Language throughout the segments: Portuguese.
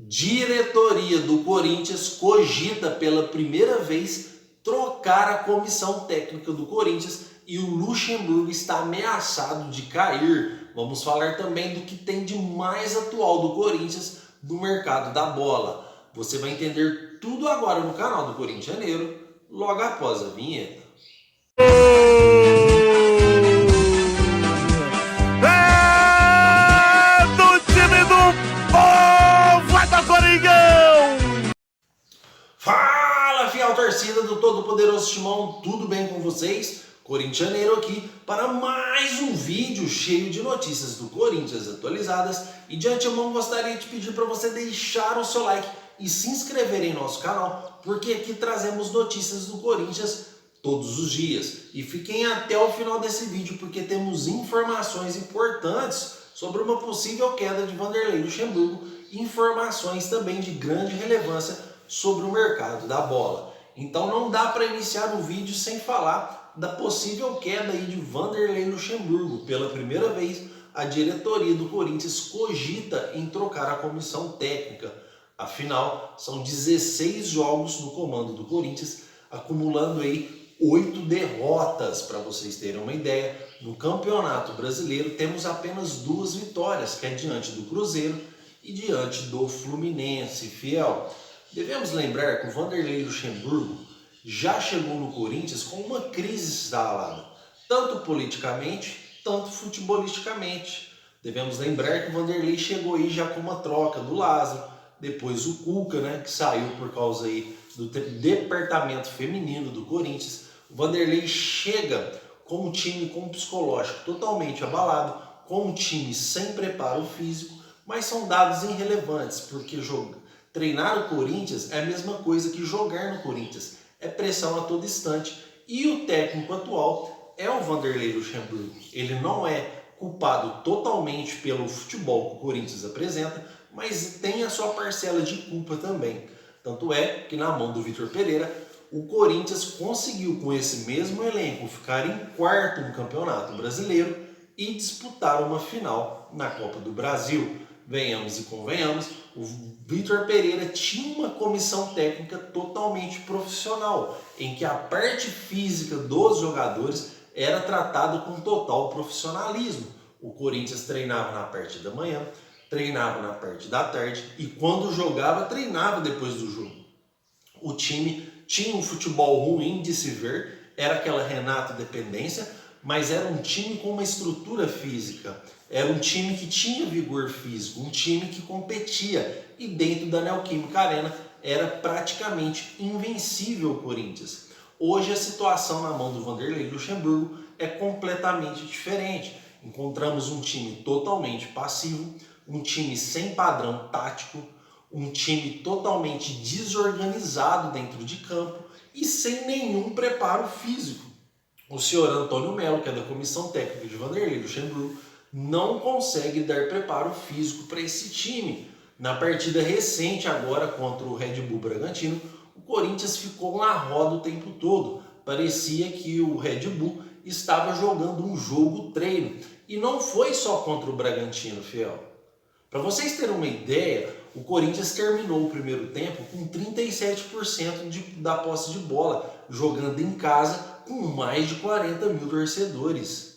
Diretoria do Corinthians cogita pela primeira vez trocar a comissão técnica do Corinthians e o Luxemburgo está ameaçado de cair. Vamos falar também do que tem de mais atual do Corinthians no mercado da bola. Você vai entender tudo agora no canal do Corintianeiro, logo após a vinheta. Fala, fiel torcida do Todo-Poderoso Timão, tudo bem com vocês? Corintianeiro aqui para mais um vídeo cheio de notícias do Corinthians atualizadas. E de antemão gostaria de pedir para você deixar o seu like e se inscrever em nosso canal, porque aqui trazemos notícias do Corinthians todos os dias. E fiquem até o final desse vídeo, porque temos informações importantes sobre uma possível queda de Vanderlei Luxemburgo e informações também de grande relevância sobre o mercado da bola. Então não dá para iniciar o vídeo sem falar da possível queda aí de Vanderlei Luxemburgo. Pela primeira vez, a diretoria do Corinthians cogita em trocar a comissão técnica. Afinal, são 16 jogos no comando do Corinthians, acumulando aí 8 derrotas. Para vocês terem uma ideia, no Campeonato Brasileiro temos apenas 2 vitórias, que é diante do Cruzeiro e diante do Fluminense, fiel. Devemos lembrar que o Vanderlei Luxemburgo já chegou no Corinthians com uma crise instalada, tanto politicamente, tanto futebolisticamente. Devemos lembrar que o Vanderlei chegou aí já com uma troca do Lázaro, depois o Cuca, que saiu por causa aí do departamento feminino do Corinthians. O Vanderlei chega com um time com um psicológico totalmente abalado, com um time sem preparo físico, mas são dados irrelevantes, porque treinar o Corinthians é a mesma coisa que jogar no Corinthians. É pressão a todo instante. E o técnico atual é o Vanderlei Luxemburgo. Ele não é culpado totalmente pelo futebol que o Corinthians apresenta, mas tem a sua parcela de culpa também. Tanto é que na mão do Vitor Pereira, o Corinthians conseguiu com esse mesmo elenco ficar em quarto no Campeonato Brasileiro e disputar uma final na Copa do Brasil. Venhamos e convenhamos, o Vitor Pereira tinha uma comissão técnica totalmente profissional, em que a parte física dos jogadores era tratada com total profissionalismo. O Corinthians treinava na parte da manhã, treinava na parte da tarde e quando jogava, treinava depois do jogo. O time tinha um futebol ruim de se ver, era aquela Renato dependência, mas era um time com uma estrutura física, era um time que tinha vigor físico, um time que competia, e dentro da Neoquímica Arena era praticamente invencível o Corinthians. Hoje a situação na mão do Vanderlei Luxemburgo é completamente diferente. Encontramos um time totalmente passivo, um time sem padrão tático, um time totalmente desorganizado dentro de campo e sem nenhum preparo físico. O senhor Antônio Melo, que é da comissão técnica de Vanderlei Luxemburgo, não consegue dar preparo físico para esse time. Na partida recente agora contra o Red Bull Bragantino, o Corinthians ficou na roda o tempo todo. Parecia que o Red Bull estava jogando um jogo treino. E não foi só contra o Bragantino, fiel. Para vocês terem uma ideia, o Corinthians terminou o primeiro tempo com 37% da posse de bola, jogando em casa com mais de 40 mil torcedores.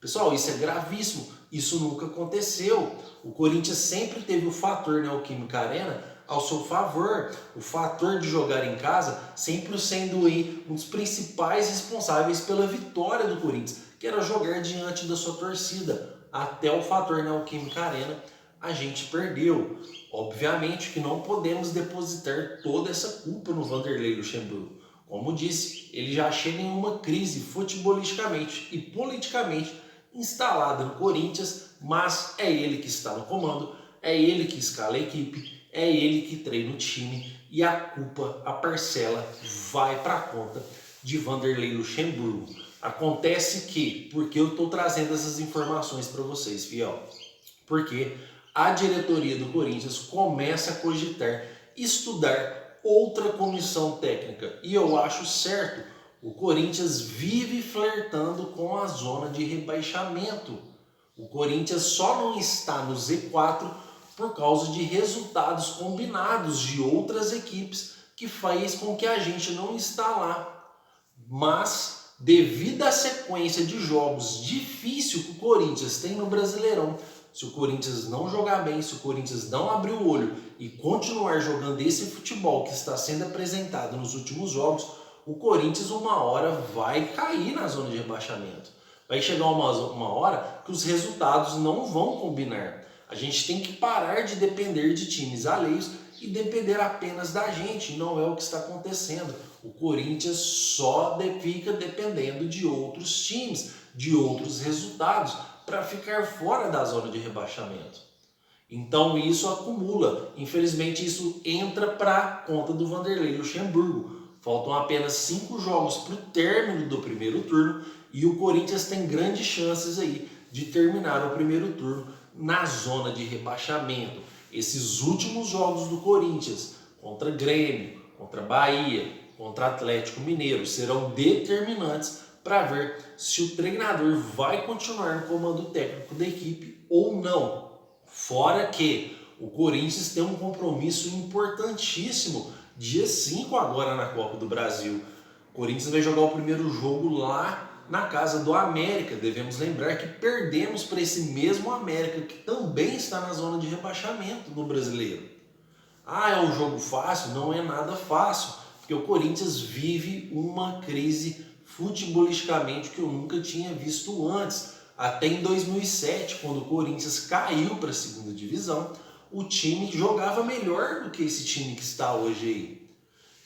Pessoal, isso é gravíssimo, isso nunca aconteceu. O Corinthians sempre teve o fator Neoquímica Arena ao seu favor, o fator de jogar em casa sempre sendo aí um dos principais responsáveis pela vitória do Corinthians, que era jogar diante da sua torcida. Até o fator Neoquímica Arena a gente perdeu. Obviamente que não podemos depositar toda essa culpa no Vanderlei Luxemburgo. Como disse, ele já chega em uma crise futebolisticamente e politicamente instalada no Corinthians, mas é ele que está no comando, é ele que escala a equipe, é ele que treina o time e a culpa, a parcela vai para a conta de Vanderlei Luxemburgo. Acontece que, porque eu estou trazendo essas informações para vocês, fiel, porque a diretoria do Corinthians começa a cogitar, estudar outra comissão técnica. E eu acho certo, o Corinthians vive flertando com a zona de rebaixamento. O Corinthians só não está no Z4 por causa de resultados combinados de outras equipes que faz com que a gente não está lá. Mas, devido à sequência de jogos difícil que o Corinthians tem no Brasileirão, se o Corinthians não jogar bem, se o Corinthians não abrir o olho e continuar jogando esse futebol que está sendo apresentado nos últimos jogos, o Corinthians uma hora vai cair na zona de rebaixamento. Vai chegar uma hora que os resultados não vão combinar. A gente tem que parar de depender de times alheios e depender apenas da gente. Não é o que está acontecendo. O Corinthians só fica dependendo de outros times, de outros resultados, para ficar fora da zona de rebaixamento. Então isso acumula. Infelizmente isso entra para a conta do Vanderlei Luxemburgo. Faltam apenas 5 jogos para o término do primeiro turno e o Corinthians tem grandes chances aí de terminar o primeiro turno na zona de rebaixamento. Esses últimos jogos do Corinthians contra Grêmio, contra Bahia, contra Atlético Mineiro serão determinantes para ver se o treinador vai continuar no comando técnico da equipe ou não. Fora que o Corinthians tem um compromisso importantíssimo dia 5 agora na Copa do Brasil. O Corinthians vai jogar o primeiro jogo lá na casa do América. Devemos lembrar que perdemos para esse mesmo América que também está na zona de rebaixamento no Brasileiro. É um jogo fácil? Não é nada fácil, porque o Corinthians vive uma crise futebolisticamente que eu nunca tinha visto antes. Até em 2007, quando o Corinthians caiu para a segunda divisão, o time jogava melhor do que esse time que está hoje aí.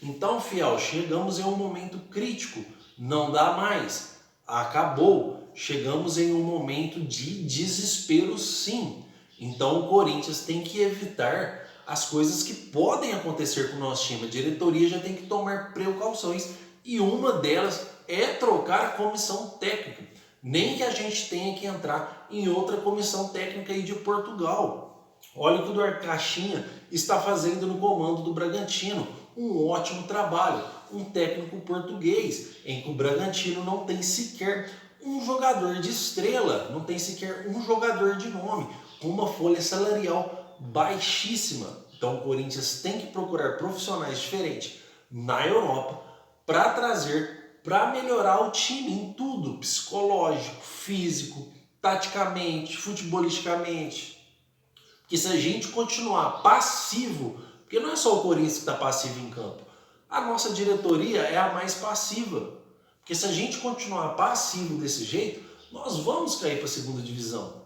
Então, fiel, chegamos em um momento crítico, não dá mais, acabou, chegamos em um momento de desespero sim. Então o Corinthians tem que evitar as coisas que podem acontecer com o nosso time. A diretoria já tem que tomar precauções e uma delas é trocar a comissão técnica. Nem que a gente tenha que entrar em outra comissão técnica aí de Portugal. Olha o que o Eduardo Caixinha está fazendo no comando do Bragantino. Um ótimo trabalho. Um técnico português, em que o Bragantino não tem sequer um jogador de estrela, não tem sequer um jogador de nome, com uma folha salarial baixíssima. Então o Corinthians tem que procurar profissionais diferentes na Europa para trazer, para melhorar o time em tudo, psicológico, físico, taticamente, futebolisticamente. Porque se a gente continuar passivo, porque não é só o Corinthians que está passivo em campo, a nossa diretoria é a mais passiva. Porque se a gente continuar passivo desse jeito, nós vamos cair para a segunda divisão.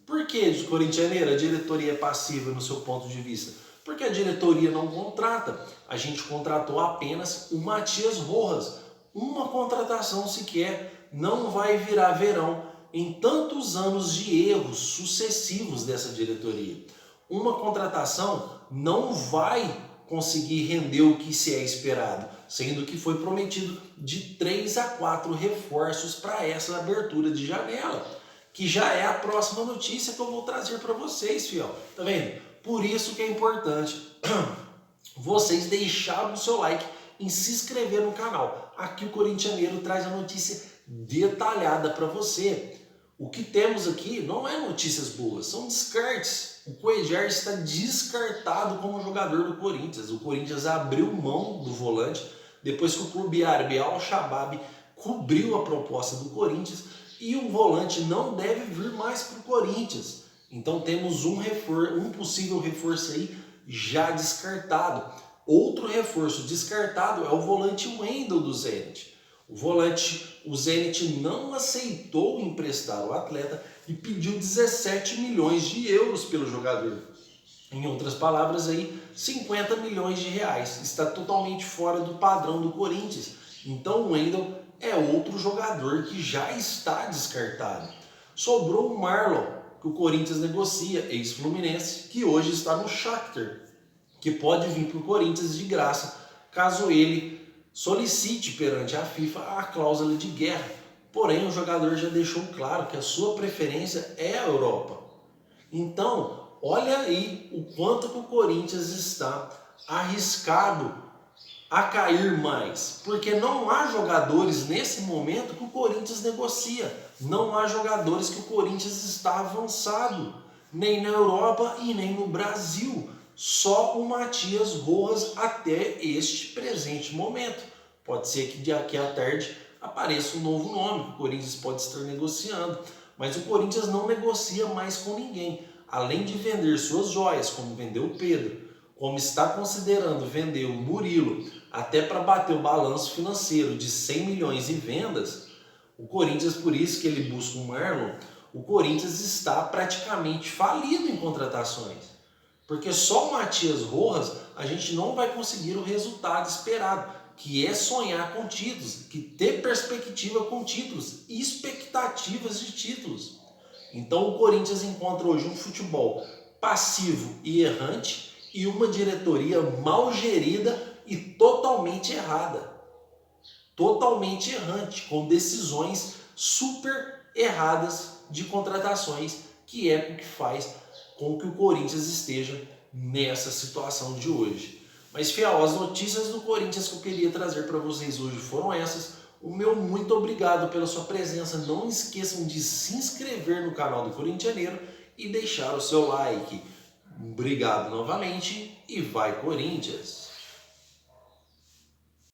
Por que, de corintianeira, a diretoria é passiva no seu ponto de vista? Porque a diretoria não contrata. A gente contratou apenas o Matias Rojas. Uma contratação sequer, não vai virar verão em tantos anos de erros sucessivos dessa diretoria. Uma contratação não vai conseguir render o que se é esperado, sendo que foi prometido de 3 a 4 reforços para essa abertura de janela, que já é a próxima notícia que eu vou trazer para vocês, fiel. Tá vendo? Por isso que é importante vocês deixarem o seu like e se inscrever no canal. Aqui o Corintianeiro traz a notícia detalhada para você. O que temos aqui não é notícias boas, são descartes. O Cuéllar está descartado como jogador do Corinthians. O Corinthians abriu mão do volante depois que o clube árabe Al-Shabaab cobriu a proposta do Corinthians e o volante não deve vir mais para o Corinthians. Então temos um possível reforço aí já descartado. Outro reforço descartado é o volante Wendel do Zenit. O Zenit não aceitou emprestar o atleta e pediu 17 milhões de euros pelo jogador. Em outras palavras, aí, 50 milhões de reais. Está totalmente fora do padrão do Corinthians. Então o Wendel é outro jogador que já está descartado. Sobrou o Marlon, que o Corinthians negocia, ex-Fluminense, que hoje está no Shakhtar, que pode vir para o Corinthians de graça, caso ele solicite perante a FIFA a cláusula de guerra. Porém, o jogador já deixou claro que a sua preferência é a Europa. Então, olha aí o quanto que o Corinthians está arriscado a cair mais. Porque não há jogadores nesse momento que o Corinthians negocia. Não há jogadores que o Corinthians está avançado. nem na Europa e nem no Brasil. Só o Matias Rojas até este presente momento. Pode ser que daqui à tarde apareça um novo nome que o Corinthians pode estar negociando. Mas o Corinthians não negocia mais com ninguém. Além de vender suas joias, como vendeu o Pedro, como está considerando vender o Murilo, até para bater o balanço financeiro de 100 milhões em vendas, o Corinthians, por isso que ele busca o Marlon, o Corinthians está praticamente falido em contratações. Porque só o Matias Rojas a gente não vai conseguir o resultado esperado, que é sonhar com títulos, que ter perspectiva com títulos, expectativas de títulos. Então o Corinthians encontra hoje um futebol passivo e errante e uma diretoria mal gerida e totalmente errada. Totalmente errante, com decisões super erradas de contratações, que é o que faz com que o Corinthians esteja nessa situação de hoje. Mas, fiel, as notícias do Corinthians que eu queria trazer para vocês hoje foram essas. O meu muito obrigado pela sua presença. Não esqueçam de se inscrever no canal do Corintianeiro e deixar o seu like. Obrigado novamente e vai Corinthians!